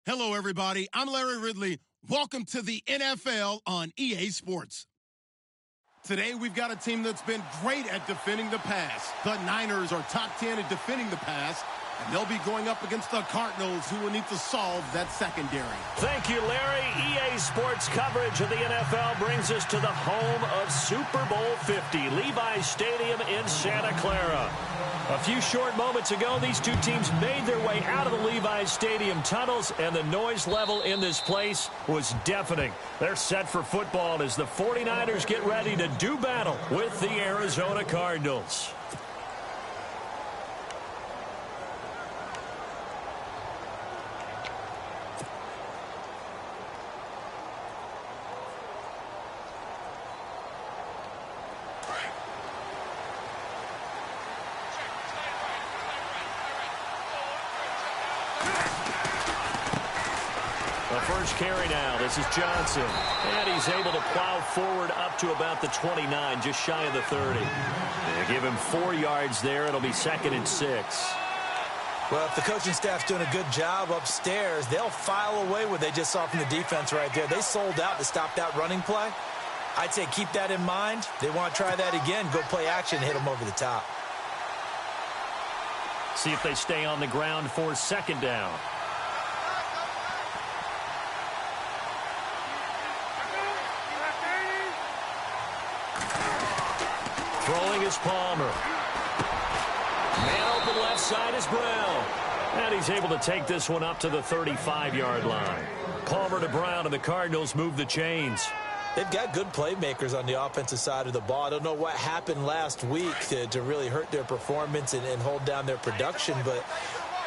Hello, everybody. I'm Larry Ridley. Welcome to the NFL on EA Sports. Today, we've got a team that's been great at defending the pass. The Niners are top 10 at defending the pass, and they'll be going up against the Cardinals, who will need to solve that secondary. Thank you, Larry. EA Sports coverage of the NFL brings us to the home of Super Bowl 50, Levi's Stadium in Santa Clara. A few short moments ago, these two teams made their way out of the Levi's Stadium tunnels, and the noise level in this place was deafening. They're set for football as the 49ers get ready to do battle with the Arizona Cardinals. First carry now. This is Johnson. And he's able to plow forward up to about the 29, just shy of the 30. They give him 4 yards there. It'll be 2nd and 6. Well, if the coaching staff's doing a good job upstairs, they'll file away what they just saw from the defense right there. They sold out to stop that running play. I'd say keep that in mind. They want to try that again. Go play action, hit them over the top. See if they stay on the ground for 2nd down. Throwing is Palmer. Man open left side is Brown. And he's able to take this one up to the 35-yard line. Palmer to Brown, and the Cardinals move the chains. They've got good playmakers on the offensive side of the ball. I don't know what happened last week to really hurt their performance and hold down their production, but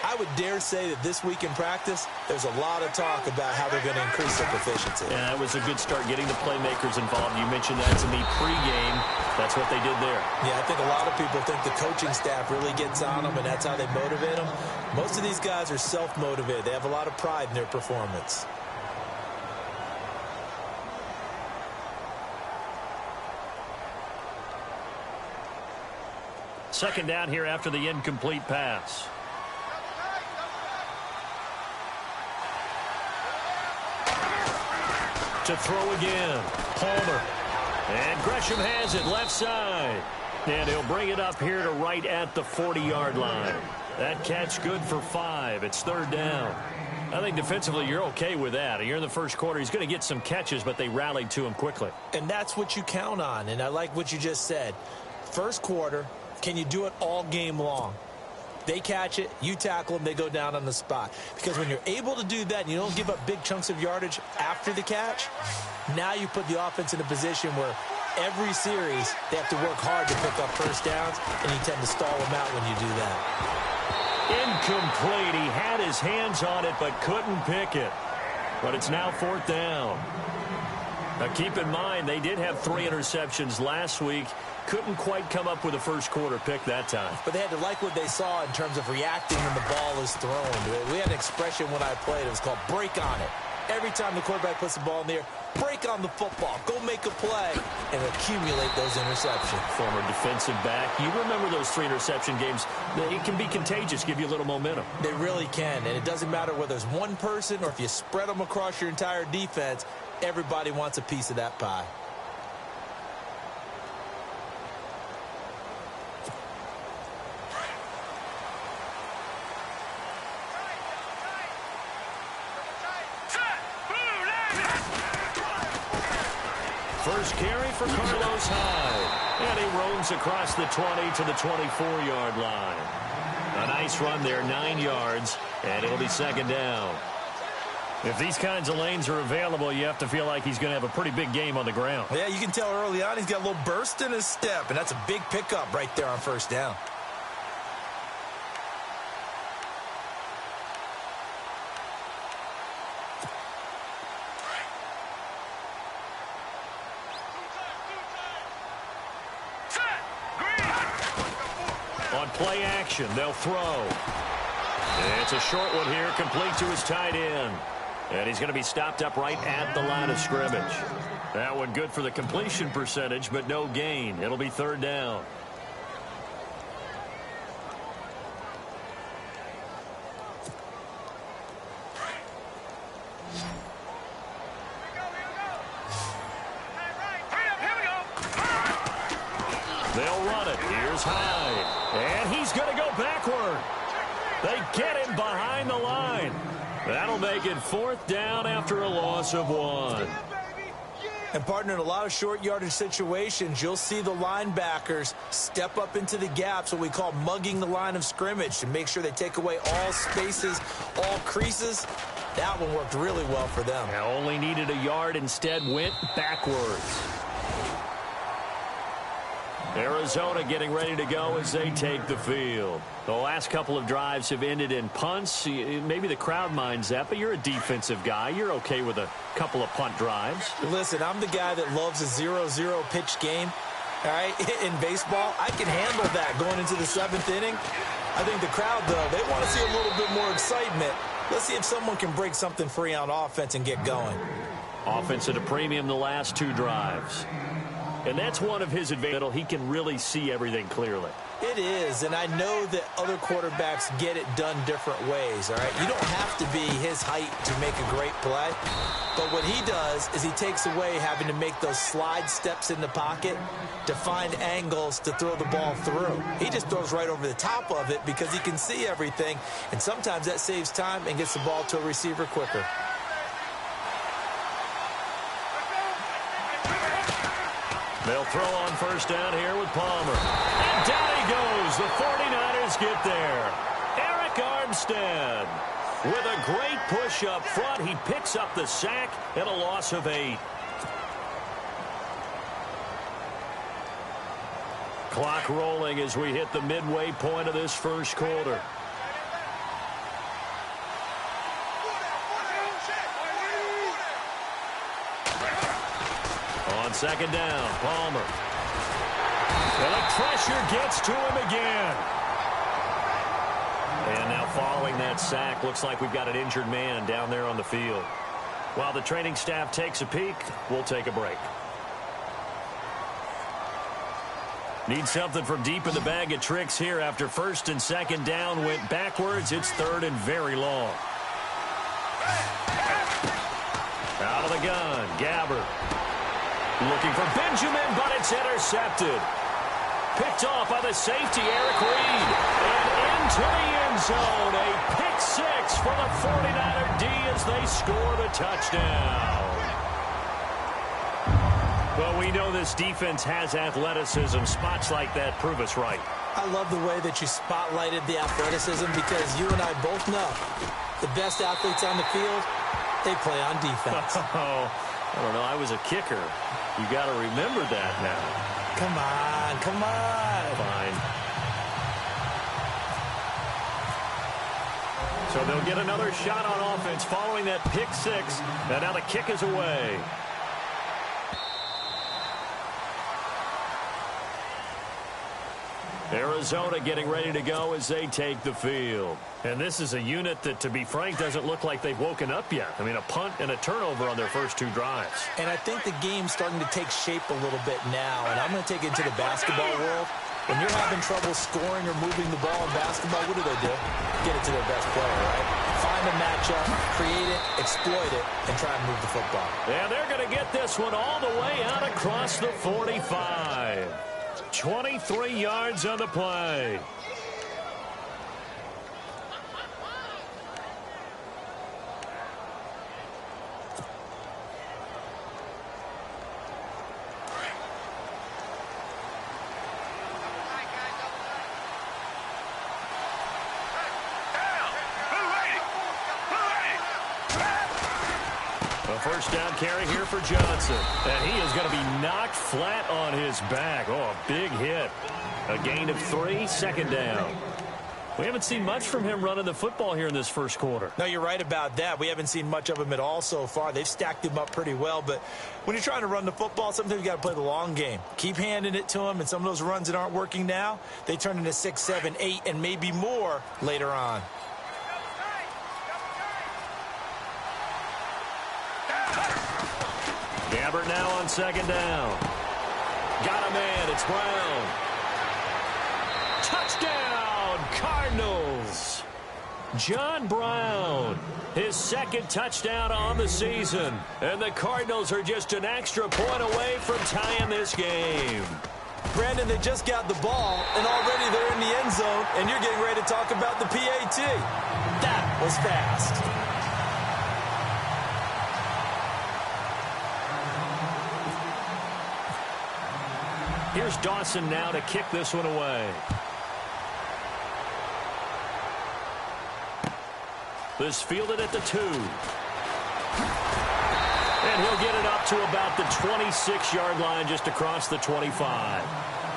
I would dare say that this week in practice, there's a lot of talk about how they're going to increase their proficiency. Yeah, that was a good start getting the playmakers involved. You mentioned that to me pregame. That's what they did there. Yeah, I think a lot of people think the coaching staff really gets on them, and that's how they motivate them. Most of these guys are self-motivated. They have a lot of pride in their performance. Second down here after the incomplete pass. To throw again, Palmer. And Gresham has it left side. And he'll bring it up here to right at the 40-yard line. That catch good for 5. It's 3rd down. I think defensively you're okay with that. You're in the first quarter. He's going to get some catches, but they rallied to him quickly. And that's what you count on. And I like what you just said. First quarter, can you do it all game long? They catch it, you tackle them, they go down on the spot. Because when you're able to do that and you don't give up big chunks of yardage after the catch, now you put the offense in a position where every series they have to work hard to pick up first downs, and you tend to stall them out when you do that. Incomplete. He had his hands on it but couldn't pick it. But it's now 4th down. Now keep in mind, they did have 3 interceptions last week. Couldn't quite come up with a first quarter pick that time. But they had to like what they saw in terms of reacting when the ball is thrown. We had an expression when I played. It was called break on it. Every time the quarterback puts the ball in the air, break on the football. Go make a play and accumulate those interceptions. Former defensive back. You remember those 3 interception games. It can be contagious, give you a little momentum. They really can. And it doesn't matter whether it's one person or if you spread them across your entire defense. Everybody wants a piece of that pie. First carry for Carlos Hyde. And he roams across the 20 to the 24-yard line. A nice run there, 9 yards, and it'll be 2nd down. If these kinds of lanes are available, you have to feel like he's going to have a pretty big game on the ground. Yeah, you can tell early on he's got a little burst in his step, and that's a big pickup right there on 1st down. On play action, they'll throw. It's a short one here, complete to his tight end. And he's going to be stopped up right at the line of scrimmage. That one good for the completion percentage, but no gain. It'll be 3rd down. They'll run it. Here's Hyde. And he's going to go backward. They get him behind the line. That'll make it 4th down after a loss of 1. And, partner, in a lot of short yardage situations, you'll see the linebackers step up into the gaps, what we call mugging the line of scrimmage, to make sure they take away all spaces, all creases. That one worked really well for them. Now only needed a yard, instead went backwards. Arizona getting ready to go as they take the field. The last couple of drives have ended in punts. Maybe the crowd minds that, but you're a defensive guy. You're okay with a couple of punt drives. Listen, I'm the guy that loves a 0-0 pitch game. All right, in baseball, I can handle that going into the 7th inning. I think the crowd, though, they want to see a little bit more excitement. Let's see if someone can break something free on offense and get going. Offense at a premium the last 2 drives. And that's one of his advantages. He can really see everything clearly. It is, and I know that other quarterbacks get it done different ways, all right? You don't have to be his height to make a great play. But what he does is he takes away having to make those slide steps in the pocket to find angles to throw the ball through. He just throws right over the top of it because he can see everything, and sometimes that saves time and gets the ball to a receiver quicker. They'll throw on 1st down here with Palmer. And down he goes. The 49ers get there. Eric Armstead with a great push up front. He picks up the sack and a loss of 8. Clock rolling as we hit the midway point of this first quarter. On 2nd down, Palmer. And the pressure gets to him again. And now following that sack, looks like we've got an injured man down there on the field. While the training staff takes a peek, we'll take a break. Need something from deep in the bag of tricks here after 1st and 2nd down went backwards. It's 3rd and very long. Out of the gun, Gabbert. Looking for Benjamin, but it's intercepted. Picked off by the safety, Eric Reed. And into the end zone. A pick 6 for the 49er D as they score the touchdown. Well, we know this defense has athleticism. Spots like that prove us right. I love the way that you spotlighted the athleticism because you and I both know the best athletes on the field, they play on defense. Oh, I don't know. I was a kicker. You got to remember that now. Come on, come on. Fine. So they'll get another shot on offense following that pick 6. And now the kick is away. Arizona getting ready to go as they take the field. And this is a unit that, to be frank, doesn't look like they've woken up yet. I mean, a punt and a turnover on their first 2 drives. And I think the game's starting to take shape a little bit now. And I'm going to take it into the basketball world. When you're having trouble scoring or moving the ball in basketball, what do? Get it to their best player, right? Find a matchup, create it, exploit it, and try and move the football. And they're going to get this one all the way out across the 45. 23 yards on the play. A first down carry here for Johnson. And he is going to be knocked flat on his back. Oh, a big hit. A gain of 3, 2nd down. We haven't seen much from him running the football here in this first quarter. No, you're right about that. We haven't seen much of him at all so far. They've stacked him up pretty well. But when you're trying to run the football, sometimes you got to play the long game. Keep handing it to him. And some of those runs that aren't working now, they turn into 6, 7, 8, and maybe more later on. Gabbert now on 2nd down. Got a man. It's Brown. Touchdown, Cardinals. John Brown, his 2nd touchdown on the season. And the Cardinals are just an extra point away from tying this game. Brandon, they just got the ball, and already they're in the end zone, and you're getting ready to talk about the PAT. That was fast. Here's Dawson now to kick this one away. This fielded at the 2. And he'll get it up to about the 26-yard line, just across the 25.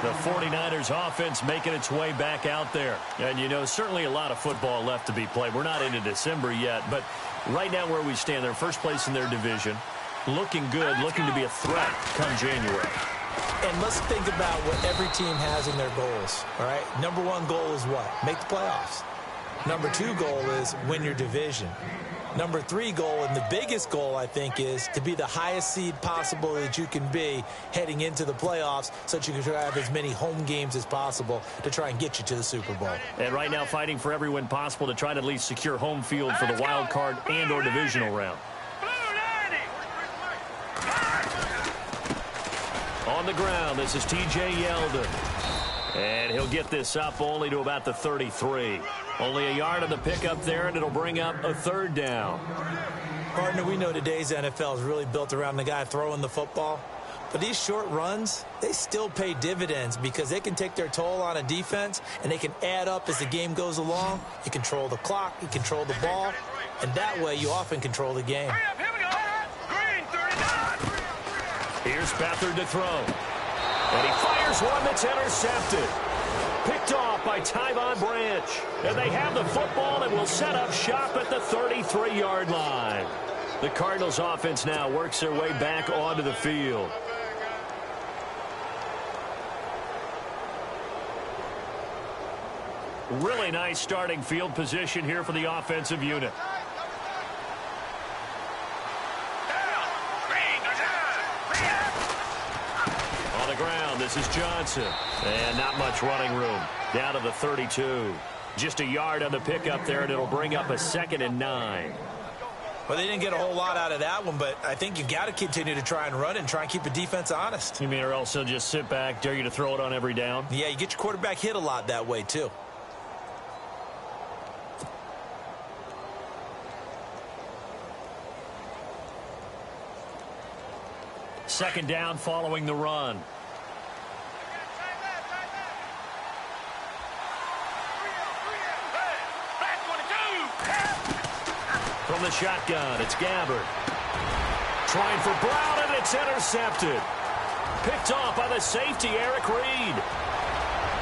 The 49ers offense making its way back out there. And, you know, certainly a lot of football left to be played. We're not into December yet, but right now where we stand, they're first place in their division. Looking good, looking to be a threat come January. And let's think about what every team has in their goals, all right? Number 1 goal is what? Make the playoffs. Number 2 goal is win your division. Number 3 goal, and the biggest goal, I think, is to be the highest seed possible that you can be heading into the playoffs so that you can have as many home games as possible to try and get you to the Super Bowl. And right now fighting for every win possible to try to at least secure home field for the wild card and or divisional round. On the ground, this is T.J. Yeldon. And he'll get this up only to about the 33. Only a yard on the pickup there, and it'll bring up a 3rd down. Partner, we know today's NFL is really built around the guy throwing the football. But these short runs, they still pay dividends because they can take their toll on a defense, and they can add up as the game goes along. You control the clock, you control the ball, and that way you often control the game. Here's Beathard to throw. And he fires one that's intercepted. Picked off by Tyvon Branch. And they have the football and will set up shop at the 33-yard line. The Cardinals offense now works their way back onto the field. Really nice starting field position here for the offensive unit. This is Johnson. And not much running room. Down to the 32. Just a yard on the pickup there, and it'll bring up a 2nd and 9. Well, they didn't get a whole lot out of that one, but I think you've got to continue to try and run and try and keep the defense honest. You mean, or else they'll just sit back, dare you to throw it on every down? Yeah, you get your quarterback hit a lot that way, too. Second down following the run. From the shotgun, it's Gabbard. Trying for Brown, and it's intercepted. Picked off by the safety, Eric Reed.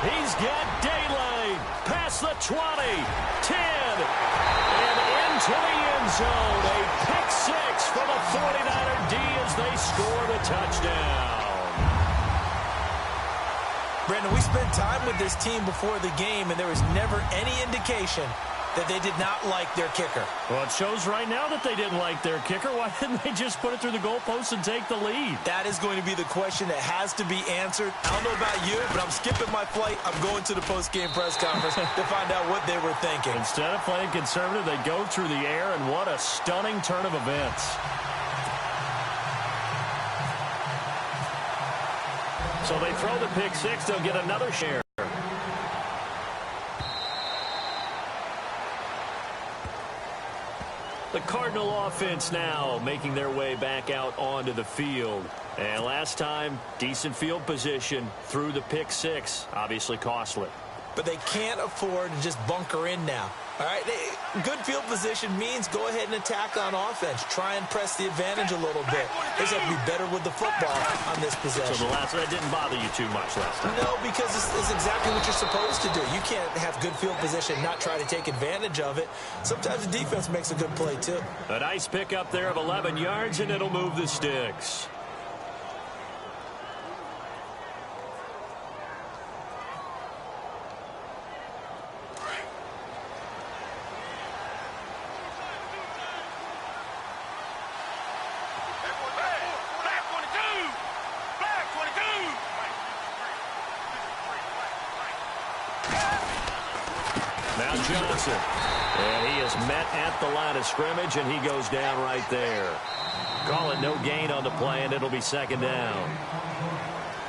He's got daylight. Past the 20, 10, and into the end zone. A pick 6 for the 49er D as they score the touchdown. Brandon, we spent time with this team before the game, and there was never any indication that they did not like their kicker. Well, it shows right now that they didn't like their kicker. Why didn't they just put it through the goalpost and take the lead? That is going to be the question that has to be answered. I don't know about you, but I'm skipping my flight. I'm going to the post-game press conference to find out what they were thinking. Instead of playing conservative, they go through the air, and what a stunning turn of events. So they throw the pick 6. They'll get another share. The Cardinal offense now making their way back out onto the field. And last time, decent field position through the pick 6. Obviously costly. But they can't afford to just bunker in now. All right, good field position means go ahead and attack on offense. Try and press the advantage a little bit. They just have to be better with the football on this possession. So that didn't bother you too much last time? No, because it's exactly what you're supposed to do. You can't have good field position and not try to take advantage of it. Sometimes the defense makes a good play, too. A nice pickup there of 11 yards, and it'll move the sticks. Now Johnson. And he is met at the line of scrimmage, and he goes down right there. Call it no gain on the play, and it'll be 2nd down.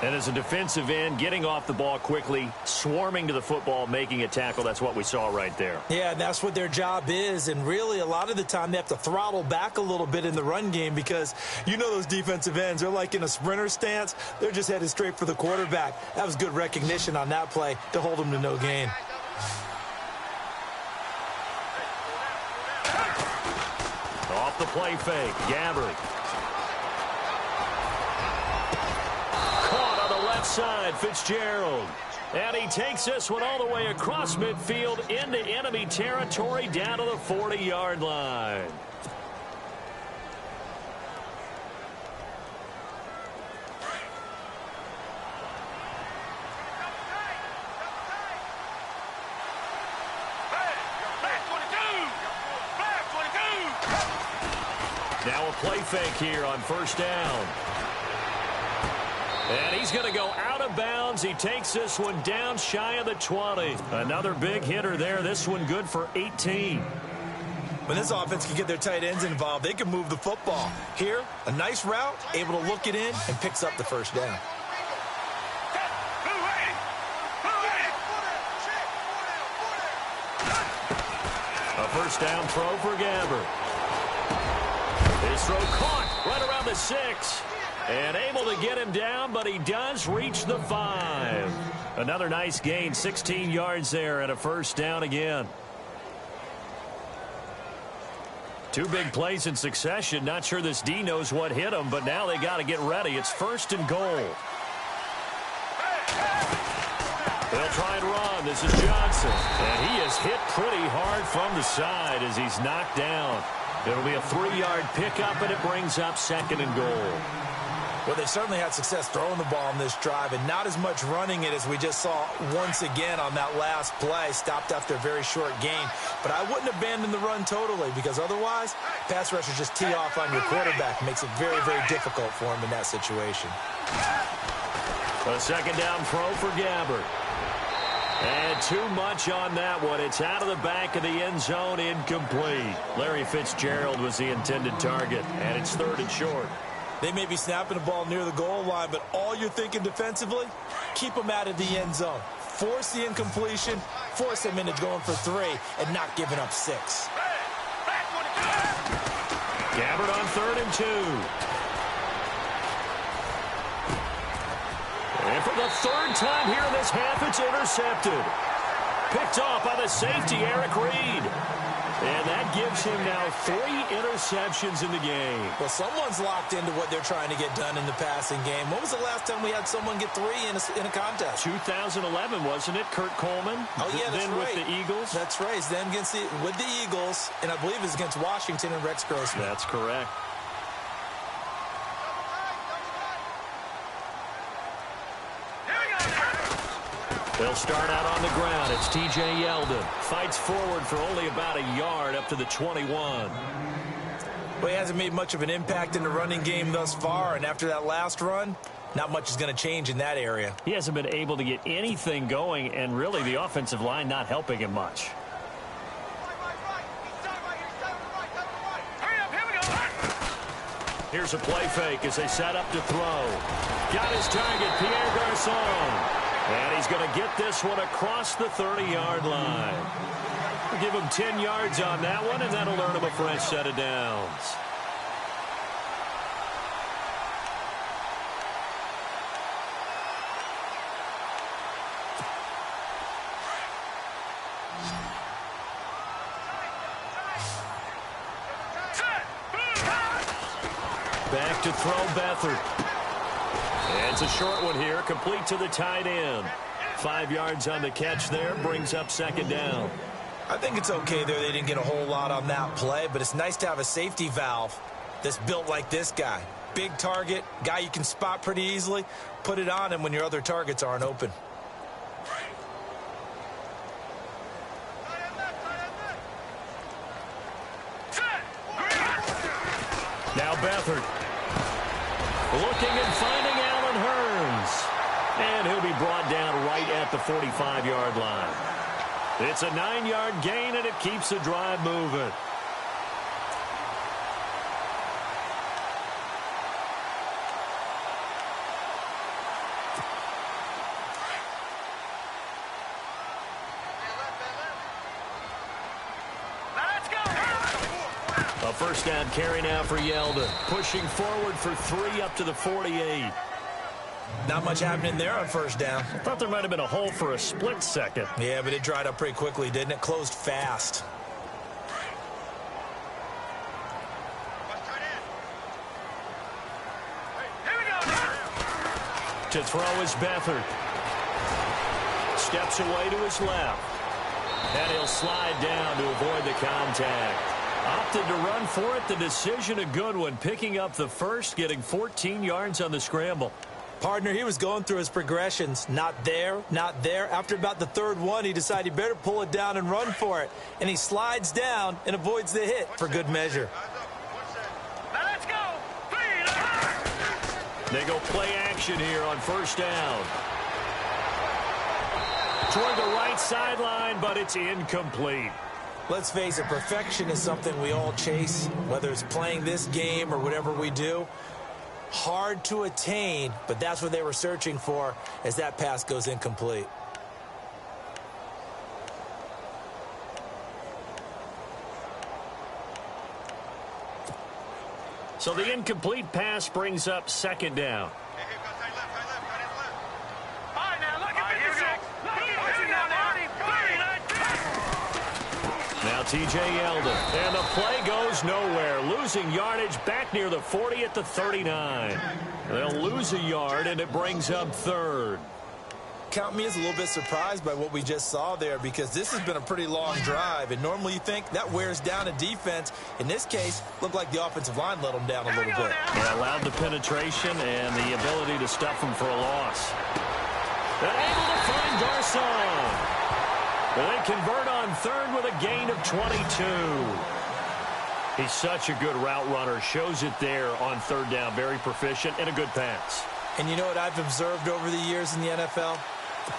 And as a defensive end, getting off the ball quickly, swarming to the football, making a tackle, that's what we saw right there. Yeah, and that's what their job is. And really, a lot of the time, they have to throttle back a little bit in the run game because you know those defensive ends, they're like in a sprinter stance. They're just headed straight for the quarterback. That was good recognition on that play to hold them to no gain. Off the play fake, Gabbert. Left side, Fitzgerald. And he takes this one all the way across midfield into enemy territory down to the 40-yard line. Now a play fake here on first down. And he's going to go out of bounds. He takes this one down shy of the 20. Another big hitter there. This one good for 18. When this offense can get their tight ends involved, they can move the football. Here, a nice route, able to look it in, and picks up the first down. A first down throw for Gabbert. His throw caught right around the 6. And able to get him down, but he does reach the 5. Another nice gain, 16 yards there and a first down again. Two big plays in succession. Not sure this D knows what hit him, but now they got to get ready. It's first and goal. They'll try and run. This is Johnson. And he is hit pretty hard from the side as he's knocked down. It'll be a 3-yard pickup, and it brings up second and goal. Well, they certainly had success throwing the ball on this drive and not as much running it as we just saw once again on that last play. Stopped after a very short gain. But I wouldn't abandon the run totally because otherwise, pass rushers just tee off on your quarterback. Makes it very, very difficult for him in that situation. A second down throw for Gabbert. And too much on that one. It's out of the back of the end zone, incomplete. Larry Fitzgerald was the intended target, and it's third and short. They may be snapping the ball near the goal line, but all you're thinking defensively, keep them out of the end zone. Force the incompletion, force them into going for 3, and not giving up 6. Gabbert on 3rd and 2. And for the 3rd time here in this half, it's intercepted. Picked off by the safety, Eric Reed. And that gives him now 3 interceptions in the game. Well, someone's locked into what they're trying to get done in the passing game. When was the last time we had someone get 3 in a contest? 2011, wasn't it? Kurt Coleman? Oh, yeah, that's then right. With the Eagles? That's right. Then with the Eagles, and I believe it was against Washington and Rex Grossman. That's correct. They'll start out on the ground. It's T.J. Yeldon. Fights forward for only about a yard up to the 21. Well, he hasn't made much of an impact in the running game thus far, and after that last run, not much is going to change in that area. He hasn't been able to get anything going, and really the offensive line not helping him much. Here's a play fake as they set up to throw. Got his target, Pierre Garçon. And he's going to get this one across the 30-yard line. We'll give him 10 yards on that one, and that'll earn him a fresh set of downs. Back to throw Beathard. And it's a short one here, complete to the tight end. 5 yards on the catch there, brings up second down. I think it's okay there. They didn't get a whole lot on that play, but it's nice to have a safety valve that's built like this guy. Big target, guy you can spot pretty easily. Put it on him when your other targets aren't open. Now Beathard. Looking and finding Allen Hurns. And he'll be brought down right at the 45-yard line. It's a 9-yard gain, and it keeps the drive moving. A first down carry now for Yeldon. Pushing forward for 3 up to the 48. Not much happening there on first down. I thought there might have been a hole for a split second. Yeah, but it dried up pretty quickly, didn't it? Closed fast. To throw is Beathard. Steps away to his left. And he'll slide down to avoid the contact. Opted to run for it. The decision a good one. Picking up the first, getting 14 yards on the scramble. Partner, he was going through his progressions. Not there, not there. After about the third one, he decided he better pull it down and run for it. And he slides down and avoids the hit for good measure. Now let's go. They go play action here on first down. Toward the right sideline, but it's incomplete. Let's face it, perfection is something we all chase, whether it's playing this game or whatever we do. Hard to attain, but that's what they were searching for as that pass goes incomplete. So the incomplete pass brings up second down. Now T.J. Yeldon, and the play goes nowhere. Losing yardage back near the 40 at the 39. They'll lose a yard, and it brings up third. Count me as a little bit surprised by what we just saw there, because this has been a pretty long drive, and normally you think that wears down a defense. In this case, looked like the offensive line let them down a little bit. Yeah, allowed the penetration and the ability to stuff them for a loss. And able to find Garcon. They convert on third with a gain of 22. He's such a good route runner. Shows it there on third down. Very proficient and a good pass. And you know what I've observed over the years in the NFL?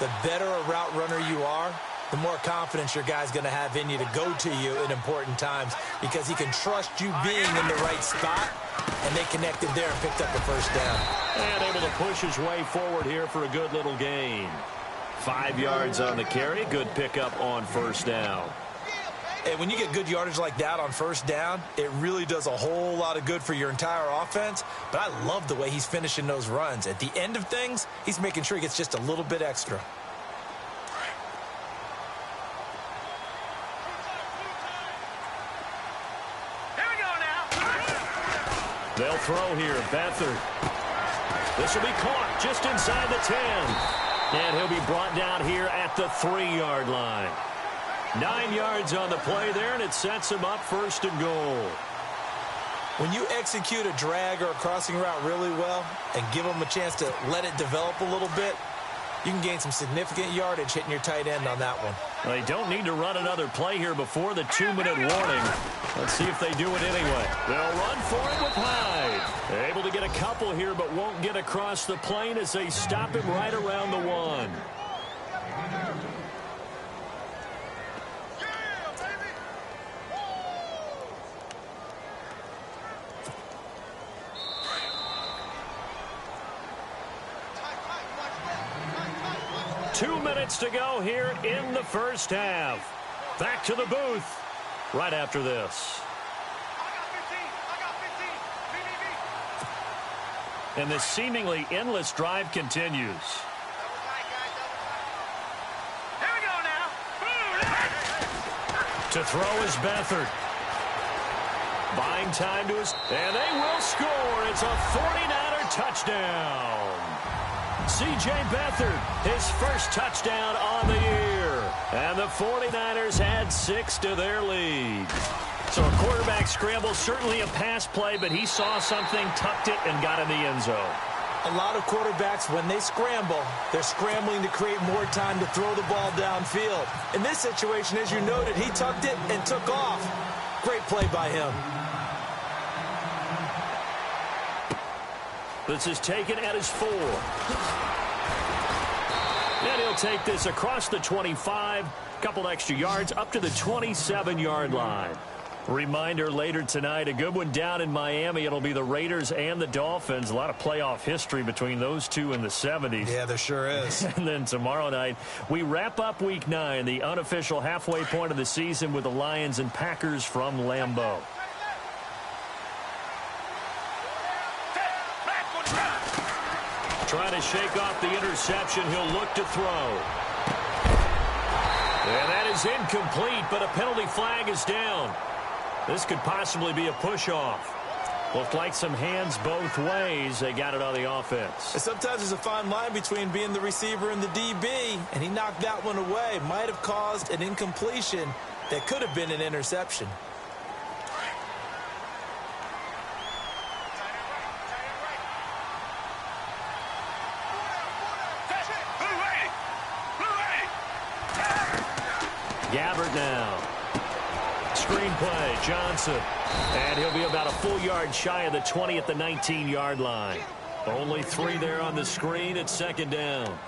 The better a route runner you are, the more confidence your guy's going to have in you to go to you in important times, because he can trust you being in the right spot, and they connected there and picked up the first down. And able to push his way forward here for a good little gain. 5 yards on the carry. Good pickup on first down. And when you get good yardage like that on first down, it really does a whole lot of good for your entire offense. But I love the way he's finishing those runs. At the end of things, he's making sure he gets just a little bit extra. Here we go now. They'll throw here. Beathard. This will be caught just inside the 10. And he'll be brought down here at the 3-yard line. 9 yards on the play there, and it sets him up first and goal. When you execute a drag or a crossing route really well and give them a chance to let it develop a little bit, you can gain some significant yardage hitting your tight end on that one. Well, they don't need to run another play here before the 2-minute warning. Let's see if they do it anyway. They'll run for it with Hyde. They're able to get a couple here, but won't get across the plane as they stop him right around the 1. Two minutes to go here in the first half. Back to the booth right after this. And this seemingly endless drive continues. Here we go now. To throw is Beathard. Buying time to his... And they will score. It's a 49er touchdown. C.J. Beathard, his first touchdown on the year. And the 49ers had 6 to their lead. So a quarterback scramble, certainly a pass play, but he saw something, tucked it, and got in the end zone. A lot of quarterbacks, when they scramble, they're scrambling to create more time to throw the ball downfield. In this situation, as you noted, he tucked it and took off. Great play by him. This is taken at his 4. And he'll take this across the 25, couple extra yards up to the 27-yard line. Reminder later tonight, a good one down in Miami. It'll be the Raiders and the Dolphins. A lot of playoff history between those two in the 70s. Yeah, there sure is. And then tomorrow night, we wrap up Week 9, the unofficial halfway point of the season with the Lions and Packers from Lambeau. to shake off the interception. He'll look to throw. And that is incomplete, but a penalty flag is down. This could possibly be a push-off. Looked like some hands both ways. They got it on the offense. And sometimes there's a fine line between being the receiver and the DB, and he knocked that one away. Might have caused an incompletion that could have been an interception. Gabbert now. Screen play, Johnson. And he'll be about a full yard shy of the 20 at the 19-yard line. Only 3 there on the screen at second down.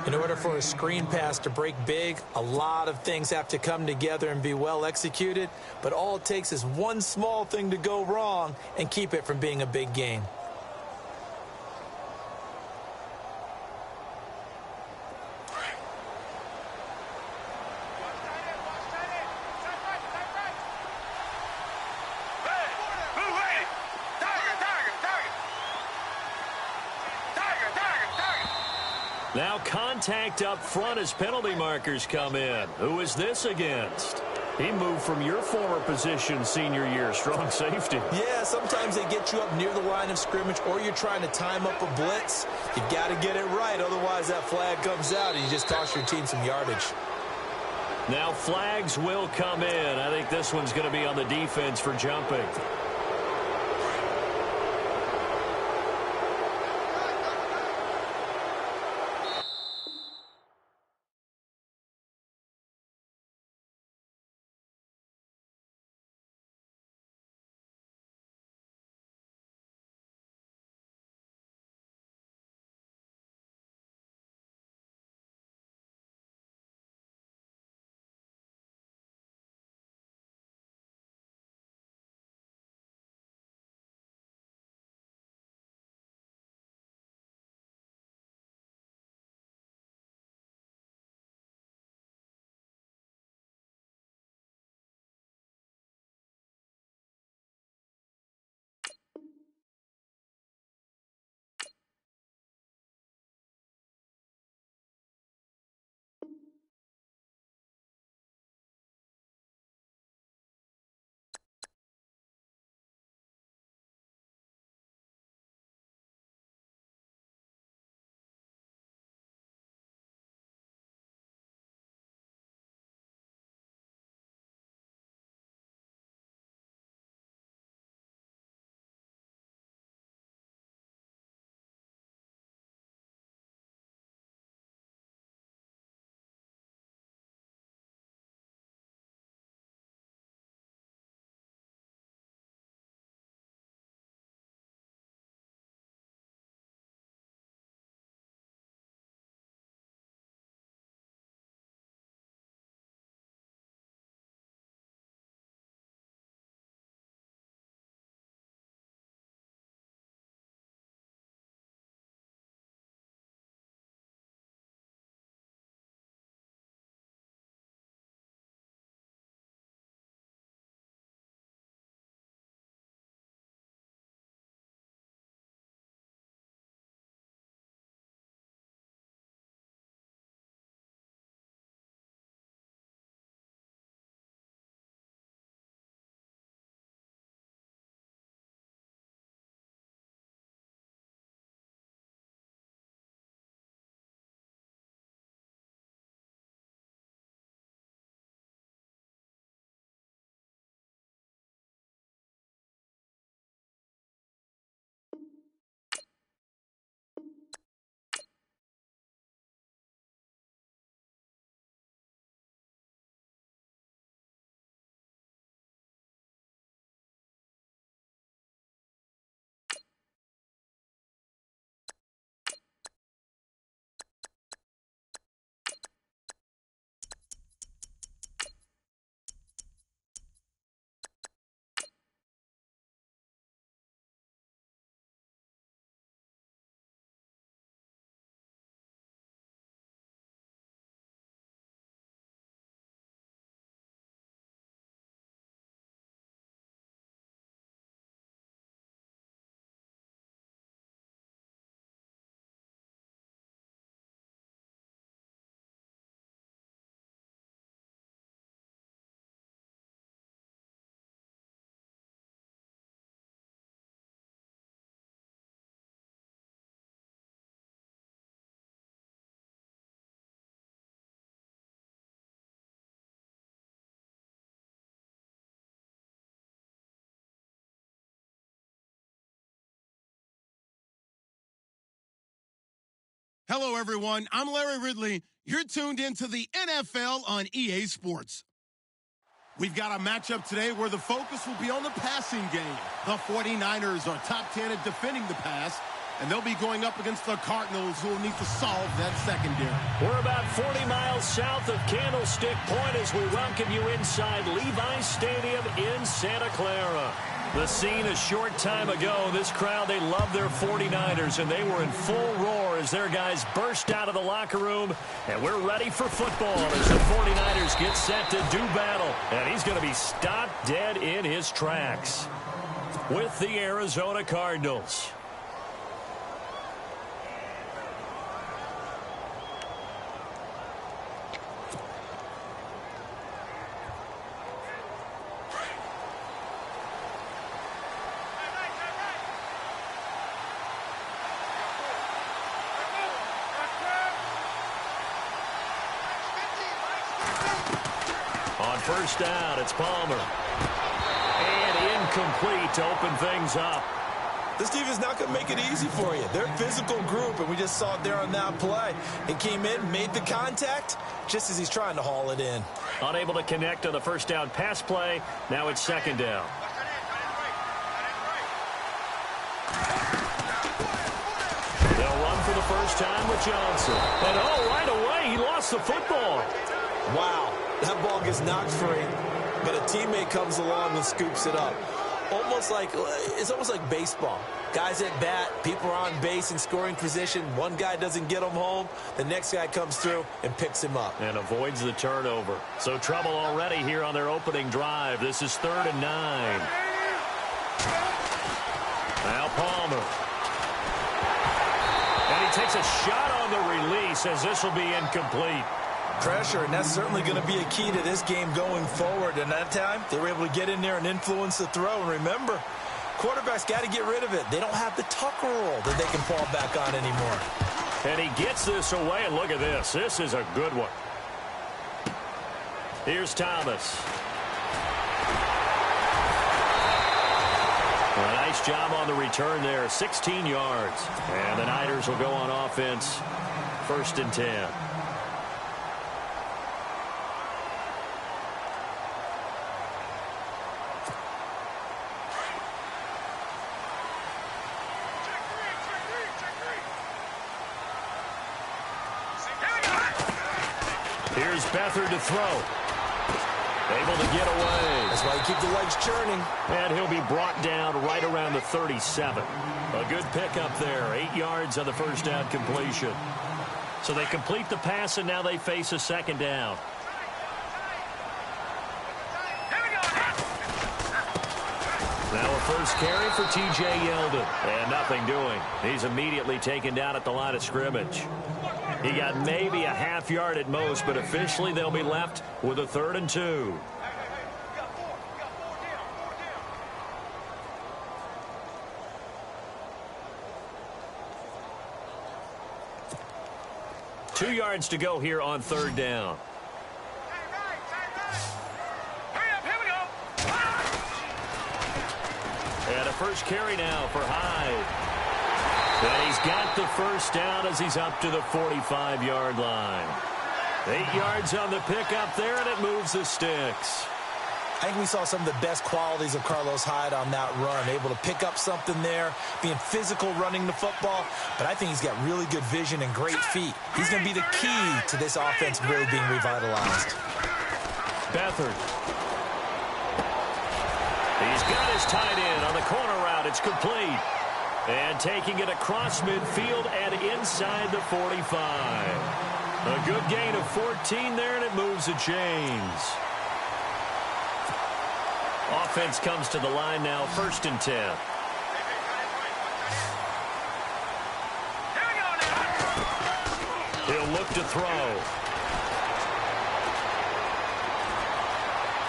In order for a screen pass to break big, a lot of things have to come together and be well executed. But all it takes is one small thing to go wrong and keep it from being a big gain. Now contact up front as penalty markers come in. Who is this against? He moved from your former position senior year, strong safety. Yeah, sometimes they get you up near the line of scrimmage or you're trying to time up a blitz. You got to get it right, otherwise that flag comes out and you just toss your team some yardage. Now flags will come in. I think this one's going to be on the defense for jumping. Hello, everyone. I'm Larry Ridley. You're tuned into the NFL on EA Sports. We've got a matchup today where the focus will be on the passing game. The 49ers are top 10 at defending the pass, and they'll be going up against the Cardinals, who will need to solve that secondary. We're about 40 miles south of Candlestick Point as we welcome you inside Levi Stadium in Santa Clara. The scene a short time ago, this crowd, they love their 49ers, and they were in full roar as their guys burst out of the locker room. And we're ready for football as the 49ers get set to do battle. And he's going to be stopped dead in his tracks with the Arizona Cardinals. First down, it's Palmer. And incomplete to open things up. This defense not going to make it easy for you. They're a physical group, and we just saw it there on that play. He came in, made the contact, just as he's trying to haul it in. Unable to connect on the first down pass play. Now it's second down. They'll run for the first time with Johnson. And right away, he lost the football. Wow. That ball gets knocked free, but a teammate comes along and scoops it up. It's almost like baseball. Guys at bat, people are on base in scoring position. One guy doesn't get him home. The next guy comes through and picks him up. And avoids the turnover. So trouble already here on their opening drive. This is 3rd and 9. Now Palmer. And he takes a shot on the release as this will be incomplete. Pressure, and that's certainly going to be a key to this game going forward. And that time, they were able to get in there and influence the throw. And remember, quarterbacks got to get rid of it. They don't have the tucker roll that they can fall back on anymore. And he gets this away, and look at this. This is a good one. Here's Thomas. A nice job on the return there, 16 yards. And the Niners will go on offense, 1st and 10. Here's Beathard to throw. Able to get away. That's why you keep the legs churning. And he'll be brought down right around the 37. A good pickup there. 8 yards on the first down completion. So they complete the pass, and now they face a second down. Now a first carry for T.J. Yeldon. And nothing doing. He's immediately taken down at the line of scrimmage. He got maybe a half yard at most, but officially they'll be left with a 3rd and 2. Two yards to go here on 3rd down. And a first carry now for Hyde. And he's got the first down as he's up to the 45-yard line. 8 yards on the pickup there, and it moves the sticks. I think we saw some of the best qualities of Carlos Hyde on that run. Able to pick up something there, being physical running the football. But I think he's got really good vision and great feet. He's going to be the key to this offense really being revitalized. Beathard. He's got his tight end on the corner route. It's complete. And taking it across midfield and inside the 45. A good gain of 14 there, and it moves the chains. Offense comes to the line now, 1st and 10. He'll look to throw.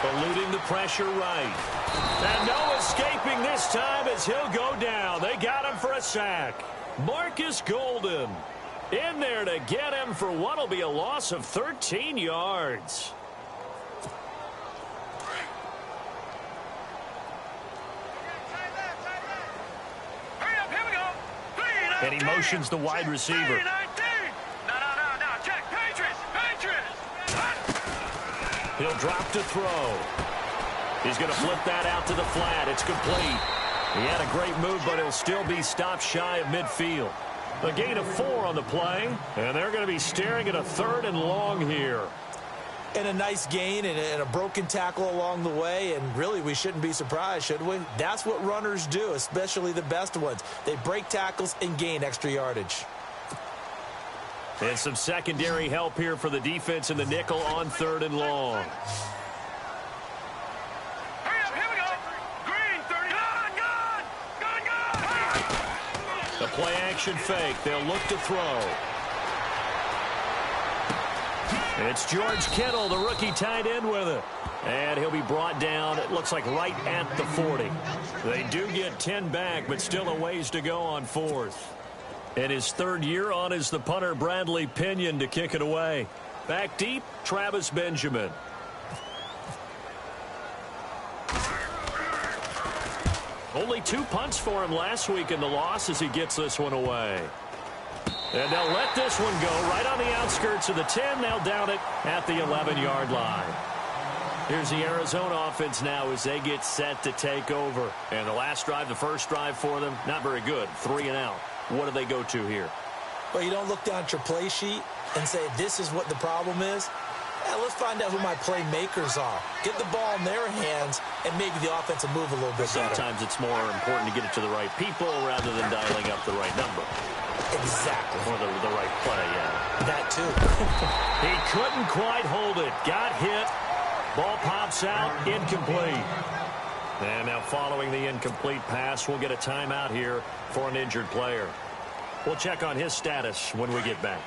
Eluding the pressure right. And no escaping this time as he'll go down. They got him for a sack. Marcus Golden in there to get him for what will be a loss of 13 yards. And he motions the wide receiver. He'll drop to throw. He's going to flip that out to the flat. It's complete. He had a great move, but he'll still be stopped shy of midfield. A gain of 4 on the play, and they're going to be staring at a 3rd and long here. And a nice gain and a broken tackle along the way, and really we shouldn't be surprised, should we? That's what runners do, especially the best ones. They break tackles and gain extra yardage. And some secondary help here for the defense in the nickel on 3rd and long. Hurry up, here we go. Green, 30. Gun. The play action fake. They'll look to throw. It's George Kittle, the rookie tight end with it. And he'll be brought down, it looks like right at the 40. They do get 10 back, but still a ways to go on 4th. And his 3rd year on is the punter Bradley Pinion to kick it away. Back deep, Travis Benjamin. Only 2 punts for him last week in the loss as he gets this one away. And they'll let this one go right on the outskirts of the 10. They'll down it at the 11-yard line. Here's the Arizona offense now as they get set to take over. And the last drive, the first drive for them, not very good. 3 and out. What do they go to here? Well, you don't look down at your play sheet and say, this is what the problem is. Let's find out who my playmakers are. Get the ball in their hands, and maybe the offense will move a little bit better. Sometimes it's more important to get it to the right people rather than dialing up the right number. Exactly. Or the right play, yeah. That too. He couldn't quite hold it. Got hit. Ball pops out. Incomplete. And now following the incomplete pass, we'll get a timeout here for an injured player. We'll check on his status when we get back.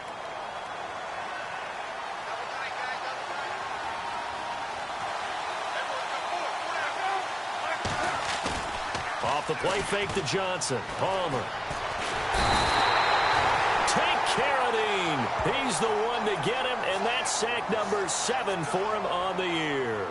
Off the play fake to Johnson. Palmer. Take Carradine. He's the one to get him, and that's sack number 7 for him on the year.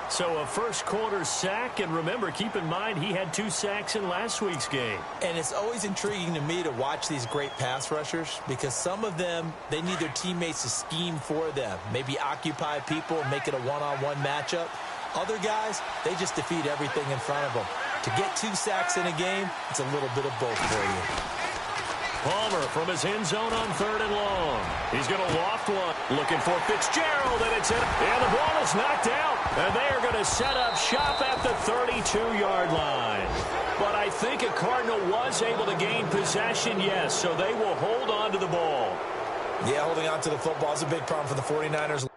So a first quarter sack, and remember, keep in mind he had 2 sacks in last week's game. And it's always intriguing to me to watch these great pass rushers because some of them, they need their teammates to scheme for them, maybe occupy people and make it a one-on-one matchup. Other guys, they just defeat everything in front of them. To get 2 sacks in a game, it's a little bit of both for you. Palmer from his end zone on 3rd and long. He's going to loft one. Looking for Fitzgerald, and it's in. And the ball is knocked out. And they are going to set up shop at the 32-yard line. But I think a Cardinal was able to gain possession, yes, so they will hold on to the ball. Yeah, holding on to the football is a big problem for the 49ers.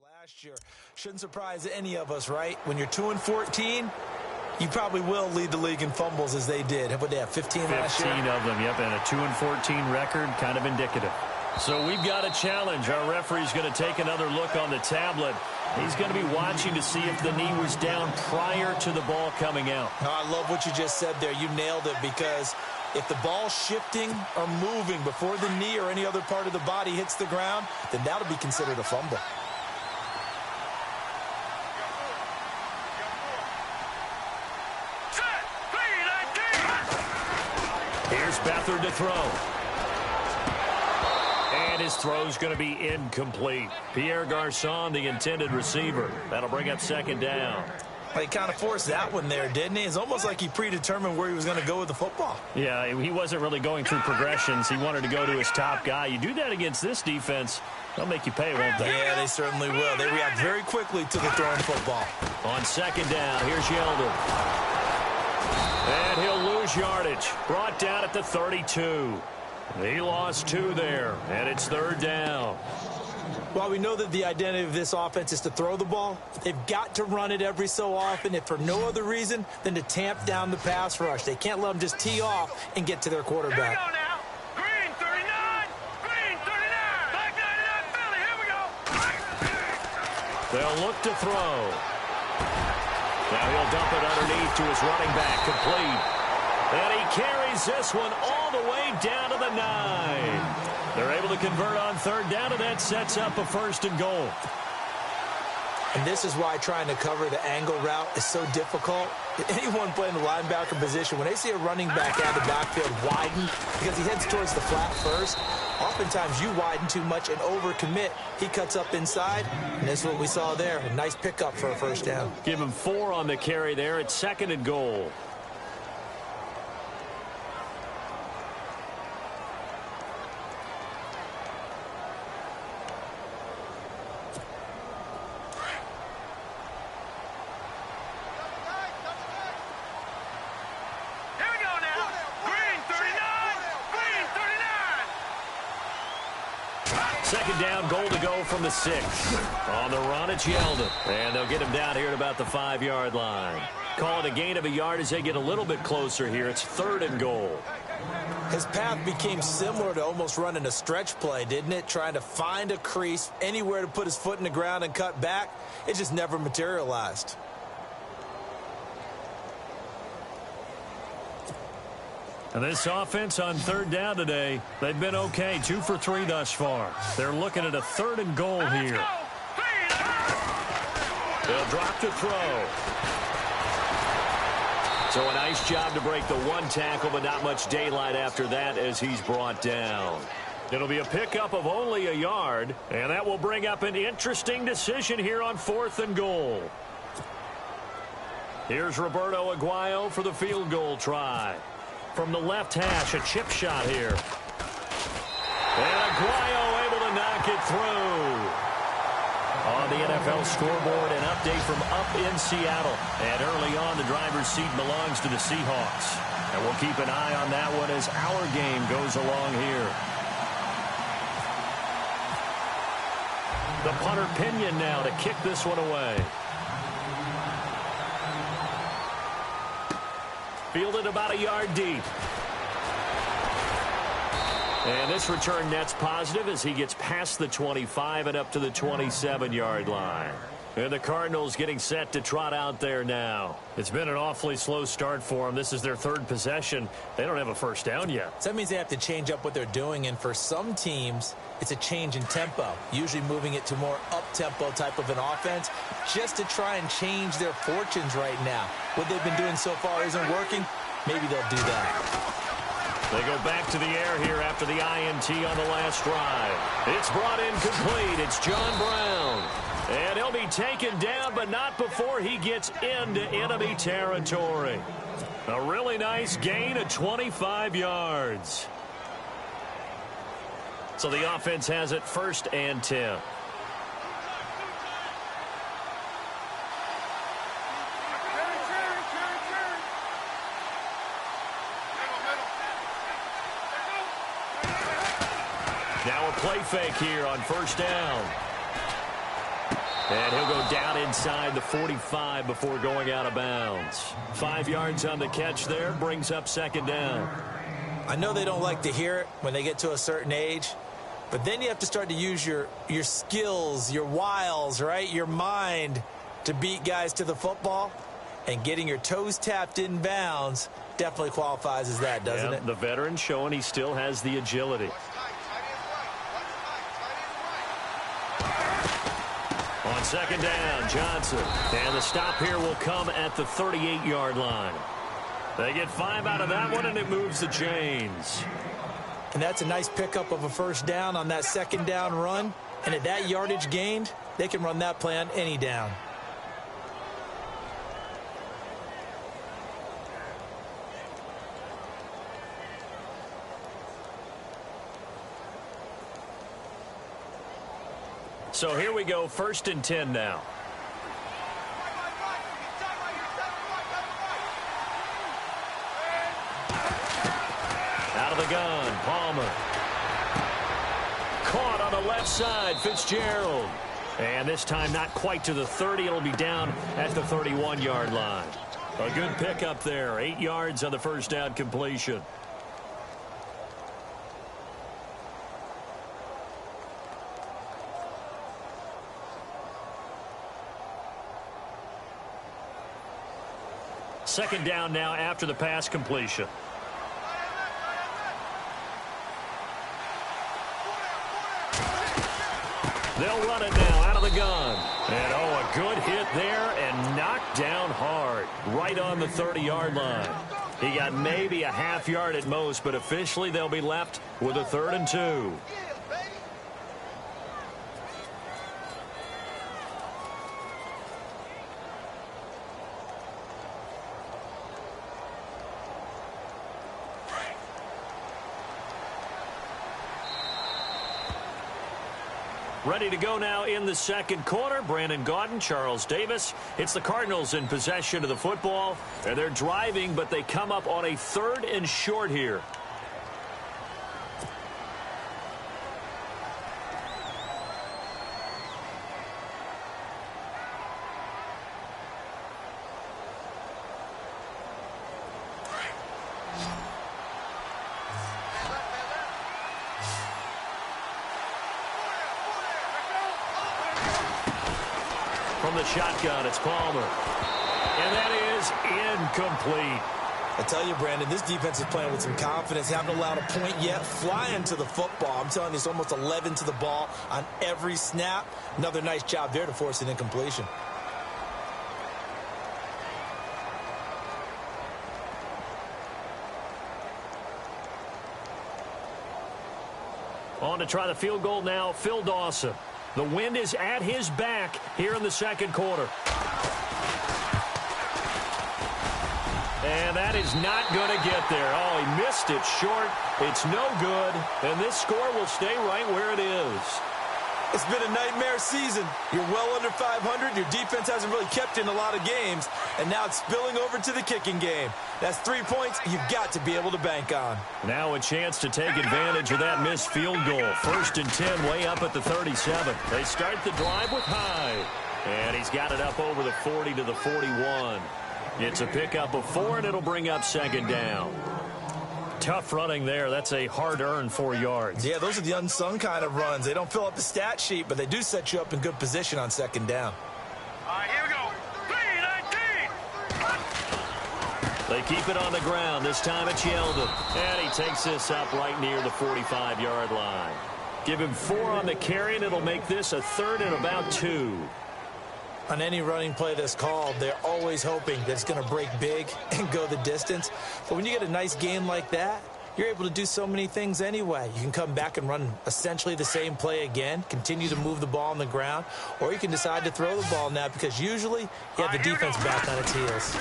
Last year. Shouldn't surprise any of us, right? When you're 2-14, you probably will lead the league in fumbles as they did. What they have, 15 last year? 15 of them, yep, and a 2-14 record, kind of indicative. So we've got a challenge. Our referee's going to take another look on the tablet. He's going to be watching to see if the knee was down prior to the ball coming out. I love what you just said there. You nailed it, because if the ball's shifting or moving before the knee or any other part of the body hits the ground, then that'll be considered a fumble. Here's Beathard to throw. And his throw's going to be incomplete. Pierre Garçon, the intended receiver. That'll bring up 2nd down. Well, he kind of forced that one there, didn't he? It's almost like he predetermined where he was going to go with the football. Yeah, he wasn't really going through progressions. He wanted to go to his top guy. You do that against this defense, they'll make you pay, won't they? Yeah, they certainly will. They react very quickly to the throwing football. On 2nd down, here's Yeldon. And he'll lose yardage. Brought down at the 32. He lost 2 there, and it's 3rd down. Well, we know that the identity of this offense is to throw the ball. They've got to run it every so often, if for no other reason than to tamp down the pass rush. They can't let them just tee off and get to their quarterback. Here we go now. Green 39. Green 39. Black 99 Philly. Here we go. They'll look to throw. Now he'll dump it underneath to his running back, complete. And he carries this one all the way down to the 9. They're able to convert on 3rd down, and that sets up a 1st and goal. And this is why trying to cover the angle route is so difficult. Anyone playing the linebacker position, when they see a running back out of the backfield widen because he heads towards the flat first, oftentimes you widen too much and overcommit. He cuts up inside, and this is what we saw there. A nice pickup for a first down. Give him 4 on the carry there. It's 2nd and goal. Second down, goal to go from the 6. On the run, it's Yeldon. And they'll get him down here at about the 5-yard line. Call it a gain of a yard as they get a little bit closer here. It's 3rd and goal. His path became similar to almost running a stretch play, didn't it? Trying to find a crease, anywhere to put his foot in the ground and cut back. It just never materialized. And this offense on 3rd down today, they've been okay. 2 for 3 thus far. They're looking at a 3rd and goal here. They'll drop to throw. So a nice job to break the 1 tackle, but not much daylight after that as he's brought down. It'll be a pickup of only a yard, and that will bring up an interesting decision here on 4th and goal. Here's Roberto Aguayo for the field goal try. From the left hash, a chip shot here. And Aguayo able to knock it through. On the NFL scoreboard, an update from up in Seattle. And early on, the driver's seat belongs to the Seahawks. And we'll keep an eye on that one as our game goes along here. The punter Pinion now to kick this one away. Fielded about a yard deep. And this return net's positive as he gets past the 25 and up to the 27-yard line. And the Cardinals getting set to trot out there now. It's been an awfully slow start for them. This is their 3rd possession. They don't have a first down yet. So that means they have to change up what they're doing, and for some teams, it's a change in tempo, usually moving it to more up-tempo type of an offense just to try and change their fortunes right now. What they've been doing so far isn't working. Maybe they'll do that. They go back to the air here after the INT on the last drive. It's brought in complete. It's John Brown. And he'll be taken down, but not before he gets into enemy territory. A really nice gain of 25 yards. So the offense has it 1st and 10. Now a play fake here on 1st down. And he'll go down inside the 45 before going out of bounds. 5 yards on the catch there, brings up 2nd down. I know they don't like to hear it when they get to a certain age, but then you have to start to use your skills, your wiles, right? Your mind to beat guys to the football. And getting your toes tapped in bounds definitely qualifies as that, doesn't it? The veteran showing he still has the agility. On 2nd down, Johnson. And the stop here will come at the 38-yard line. They get 5 out of that one, and it moves the chains. And that's a nice pickup of a first down on that 2nd down run. And at that yardage gained, they can run that play on any down. So here we go, 1st and 10 now. Out of the gun, Palmer. Caught on the left side, Fitzgerald. And this time not quite to the 30. It'll be down at the 31-yard line. A good pickup there. 8 yards on the first down completion. Second down now after the pass completion. They'll run it now. out of the gun. And, a good hit there and knocked down hard right on the 30-yard line. He got maybe a half yard at most, but officially they'll be left with a 3rd and 2. Ready to go now in the second quarter. Brandon Gaudin, Charles Davis. It's the Cardinals in possession of the football. And they're driving, but they come up on a 3rd and short here. From the shotgun, it's Palmer. And that is incomplete. I tell you, Brandon, this defense is playing with some confidence. Haven't allowed a point yet. Flying to the football. I'm telling you, it's almost 11 to the ball on every snap. Another nice job there to force an incompletion. On to try the field goal now, Phil Dawson. The wind is at his back here in the second quarter. And that is not going to get there. Oh, he missed it short. It's no good. And this score will stay right where it is. It's been a nightmare season. You're well under 500. Your defense hasn't really kept in a lot of games. And now it's spilling over to the kicking game. That's 3 points you've got to be able to bank on. Now a chance to take advantage of that missed field goal. 1st and 10, way up at the 37. They start the drive with Hyde. And he's got it up over the 40 to the 41. It's a pickup of 4, and it'll bring up 2nd down. Tough running there. That's a hard-earned 4 yards. Yeah, those are the unsung kind of runs. They don't fill up the stat sheet, but they do set you up in good position on 2nd down. All right, here we go. 3-19. They keep it on the ground. This time it's Yeldon. And he takes this up right near the 45-yard line. Give him 4 on the carry, and it'll make this a 3rd and about 2. On any running play that's called, they're always hoping that it's going to break big and go the distance. But when you get a nice game like that, you're able to do so many things anyway. You can come back and run essentially the same play again, continue to move the ball on the ground, or you can decide to throw the ball now because usually you have the defense back on its heels.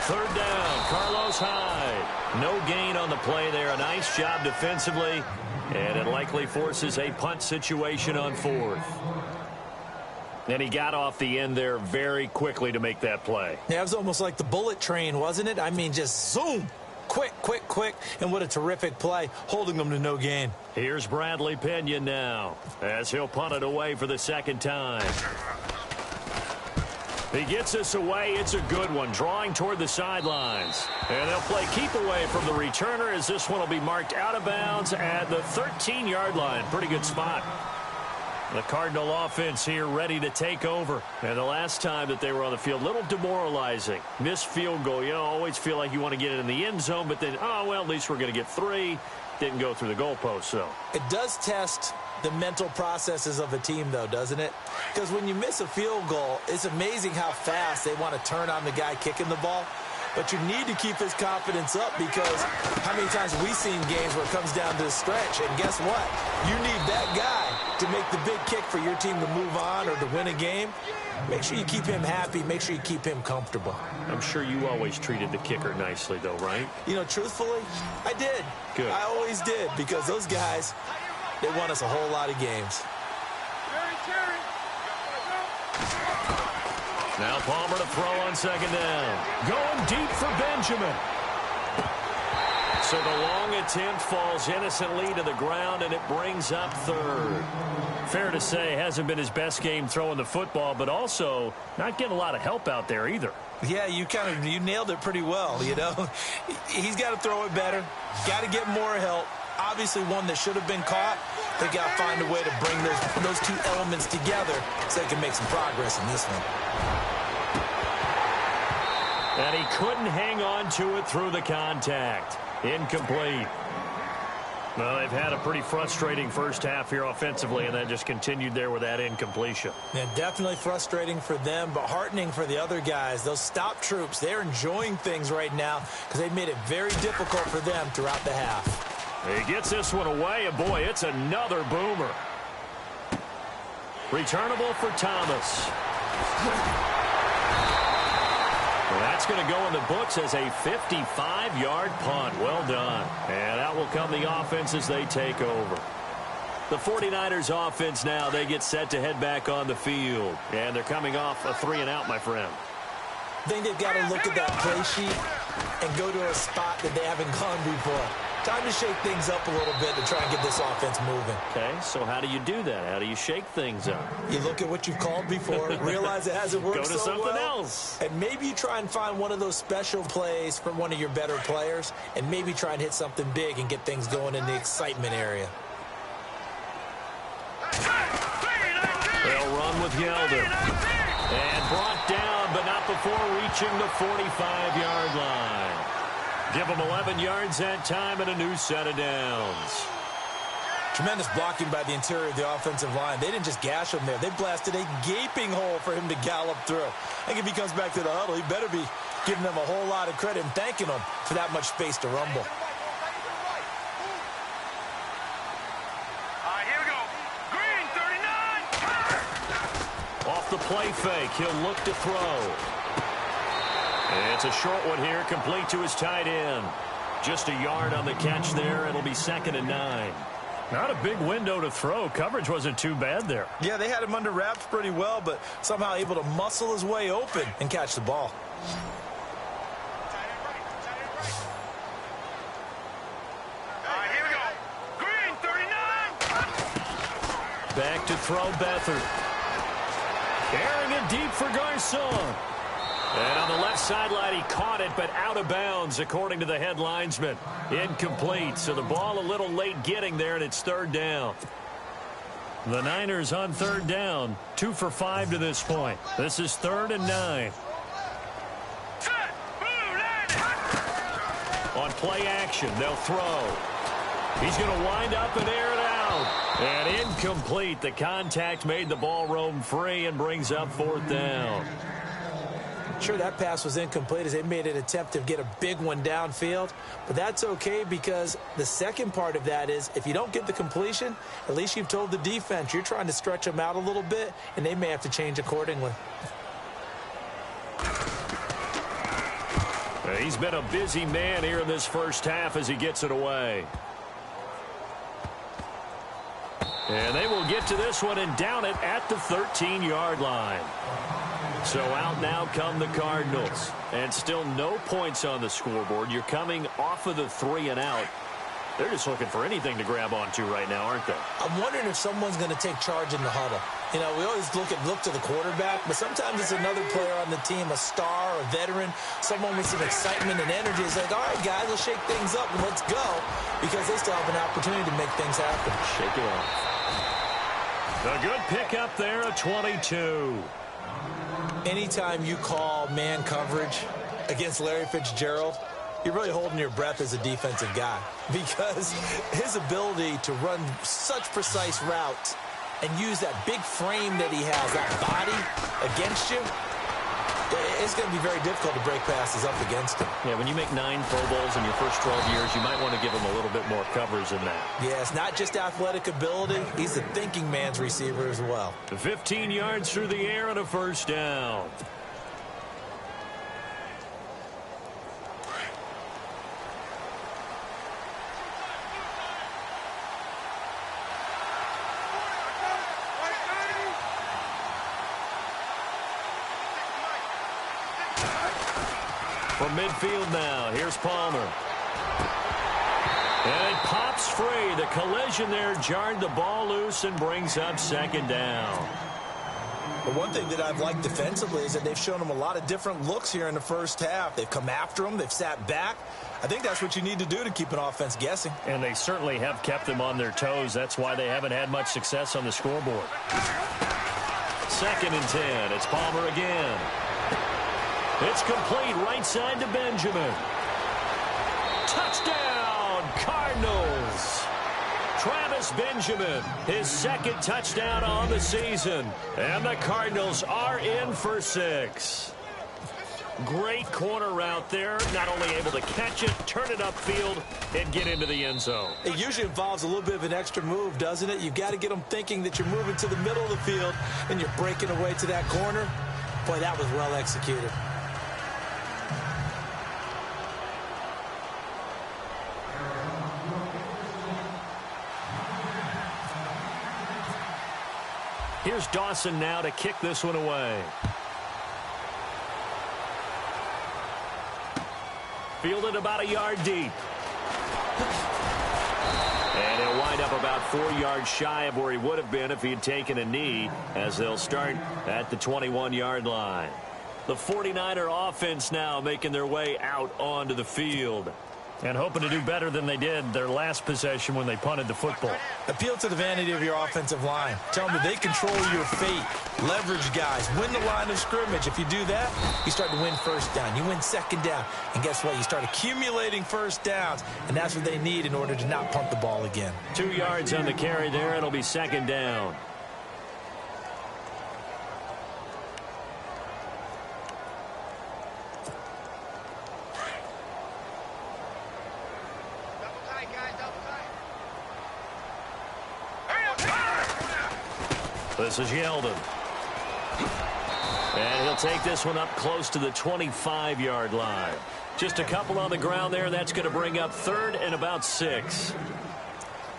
3rd down, Carlos Hyde. No gain on the play there. A nice job defensively, and it likely forces a punt situation on 4th. And he got off the end there very quickly to make that play. Yeah, it was almost like the bullet train, wasn't it? I mean, just zoom. Quick, quick, quick. And what a terrific play, holding them to no gain. Here's Bradley Pinion now, as he'll punt it away for the 2nd time. He gets this away. It's a good one, drawing toward the sidelines. And they'll play keep away from the returner, as this one will be marked out of bounds at the 13-yard line. Pretty good spot. The Cardinal offense here ready to take over. And the last time that they were on the field, a little demoralizing. Missed field goal. You always feel like you want to get it in the end zone, but then, oh, well, at least we're going to get 3. Didn't go through the goalpost, so. It does test the mental processes of a team, though, doesn't it? Because when you miss a field goal, it's amazing how fast they want to turn on the guy kicking the ball. But you need to keep his confidence up because how many times have we seen games where it comes down to the stretch? And guess what? You need that guy to make the big kick for your team to move on or to win a game. Make sure you keep him happy. Make sure you keep him comfortable. I'm sure you always treated the kicker nicely, though, right? You know, truthfully, I did. Good. I always did because those guys, they won us a whole lot of games. Now Palmer to throw on 2nd down. Going deep for Benjamin. So the long attempt falls innocently to the ground, and it brings up 3rd. Fair to say, hasn't been his best game throwing the football, but also not getting a lot of help out there either. Yeah, you nailed it pretty well, you know. He's got to throw it better. Got to get more help. Obviously one that should have been caught. They got to find a way to bring those 2 elements together so they can make some progress in this one. And he couldn't hang on to it through the contact. Incomplete. Well, they've had a pretty frustrating first half here offensively, and then just continued there with that incompletion. Yeah, definitely frustrating for them, but heartening for the other guys. Those stop troops, they're enjoying things right now because they've made it very difficult for them throughout the half. He gets this one away, and boy, it's another boomer. Returnable for Thomas. Well, that's going to go in the books as a 55-yard punt. Well done. And out will come the offense as they take over. The 49ers offense now, they get set to head back on the field. And they're coming off a 3-and-out, my friend. I think they've got to look at that play sheet and go to a spot that they haven't gone before. Time to shake things up a little bit to try and get this offense moving. Okay, so how do you do that? How do you shake things up? You look at what you've called before, realize it hasn't worked so well. Go to something else. And maybe you try and find one of those special plays from one of your better players, and maybe try and hit something big and get things going in the excitement area. They'll run with Yeldon. And brought down, but not before reaching the 45-yard line. Give them 11 yards that time and a new set of downs. Tremendous blocking by the interior of the offensive line. They didn't just gash him there. They blasted a gaping hole for him to gallop through. I think if he comes back to the huddle, he better be giving them a whole lot of credit and thanking them for that much space to rumble. Here we go. Green, 39. Off the play fake, he'll look to throw. It's a short one here, complete to his tight end. Just a yard on the catch there. It'll be 2nd and 9. Not a big window to throw. Coverage wasn't too bad there. Yeah, they had him under wraps pretty well, but somehow able to muscle his way open and catch the ball. Here we go. Green, 39. Back to throw Beathard. Carrying it deep for Garcon. And on the left sideline, he caught it, but out of bounds, according to the head linesman. Incomplete, so the ball a little late getting there, and it's 3rd down. The Niners on 3rd down, 2 for 5 to this point. This is 3rd and 9. On play action, they'll throw. He's going to wind up and air it out. And incomplete. The contact made the ball roam free and brings up 4th down. Sure, that pass was incomplete as they made an attempt to get a big one downfield, but that's okay because the second part of that is if you don't get the completion, at least you've told the defense you're trying to stretch them out a little bit, and they may have to change accordingly. He's been a busy man here in this first half as he gets it away. And they will get to this one and down it at the 13-yard line. So out now come the Cardinals. And still no points on the scoreboard. You're coming off of the 3-and-out. They're just looking for anything to grab onto right now, aren't they? I'm wondering if someone's going to take charge in the huddle. You know, we always look to the quarterback, but sometimes it's another player on the team, a star, a veteran, someone with some excitement and energy. It's like, all right, guys, let's shake things up and let's go, because they still have an opportunity to make things happen. Shake it off. A good pickup there, a 22. Anytime you call man coverage against Larry Fitzgerald, you're really holding your breath as a defensive guy, because his ability to run such precise routes and use that big frame that he has, that body against you, it's going to be very difficult to break passes up against him. Yeah, when you make 9 Pro Bowls in your first 12 years, you might want to give him a little bit more coverage than that. Yeah, it's not just athletic ability. He's a thinking man's receiver as well. 15 yards through the air and a 1st down. From midfield now, here's Palmer. And it pops free. The collision there jarred the ball loose and brings up 2nd down. But one thing that I've liked defensively is that they've shown them a lot of different looks here in the first half. They've come after them. They've sat back. I think that's what you need to do to keep an offense guessing. And they certainly have kept them on their toes. That's why they haven't had much success on the scoreboard. 2nd and 10. It's Palmer again. It's complete right side to Benjamin. Touchdown, Cardinals. Benjamin, his second touchdown on the season. And the Cardinals are in for 6. Great corner route there. Not only able to catch it, turn it upfield, and get into the end zone. It usually involves a little bit of an extra move, doesn't it? You've got to get them thinking that you're moving to the middle of the field and you're breaking away to that corner. Boy, that was well executed. Here's Dawson now to kick this one away. Fielded about a yard deep. And he'll wind up about 4 yards shy of where he would have been if he had taken a knee, as they'll start at the 21-yard line. The 49er offense now making their way out onto the field. And hoping to do better than they did their last possession when they punted the football. Appeal to the vanity of your offensive line. Tell them that they control your fate. Leverage guys. Win the line of scrimmage. If you do that, you start to win first down. You win second down. And guess what? You start accumulating first downs. And that's what they need in order to not punt the ball again. 2 yards on the carry there. It'll be second down. This is Yeldon. And he'll take this one up close to the 25-yard line. Just a couple on the ground there. That's going to bring up 3rd and about 6.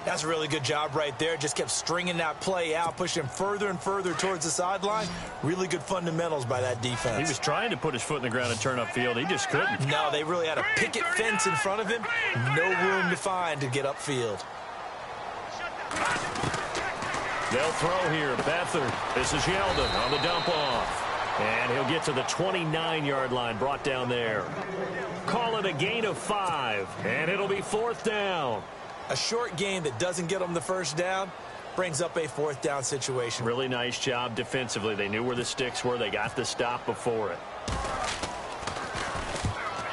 That's a really good job right there. Just kept stringing that play out, pushing him further and further towards the sideline. Really good fundamentals by that defense. He was trying to put his foot in the ground and turn upfield. He just couldn't. No, they really had a picket fence in front of him. No room to find to get upfield. They'll throw here. Beathard. This is Yeldon on the dump off. And he'll get to the 29-yard line, brought down there. Call it a gain of 5, and it'll be 4th down. A short gain that doesn't get them the first down brings up a 4th down situation. Really nice job defensively. They knew where the sticks were. They got the stop before it.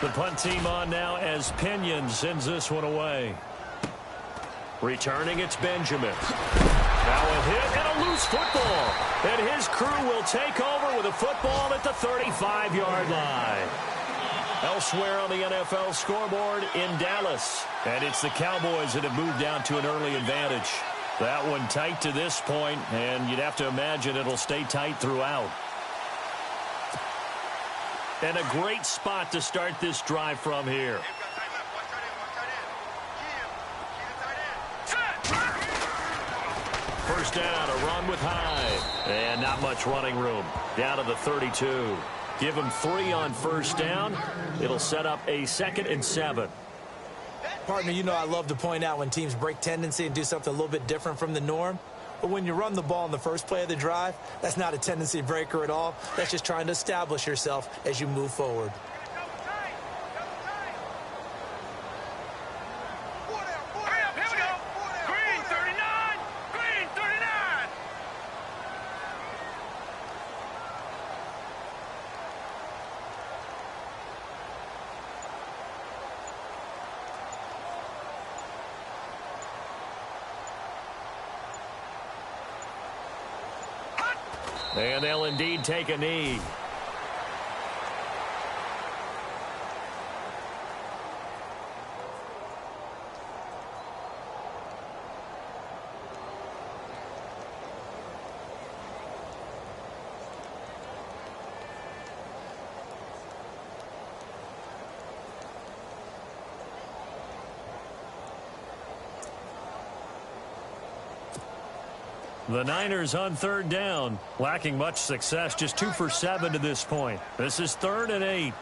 The punt team on now as Pinion sends this one away. Returning, it's Benjamin. Now a hit and a loose football. And his crew will take over with a football at the 35-yard line. Elsewhere on the NFL scoreboard in Dallas. And it's the Cowboys that have moved down to an early advantage. That one tight to this point, and you'd have to imagine it'll stay tight throughout. And a great spot to start this drive from here. First down, a run with Hyde. And not much running room. Down to the 32. Give him 3 on first down. It'll set up a 2nd and 7. Partner, you know I love to point out when teams break tendency and do something a little bit different from the norm. But when you run the ball in the first play of the drive, that's not a tendency breaker at all. That's just trying to establish yourself as you move forward. And they'll indeed take a knee. The Niners on 3rd down, lacking much success, just 2 for 7 to this point. This is 3rd and 8.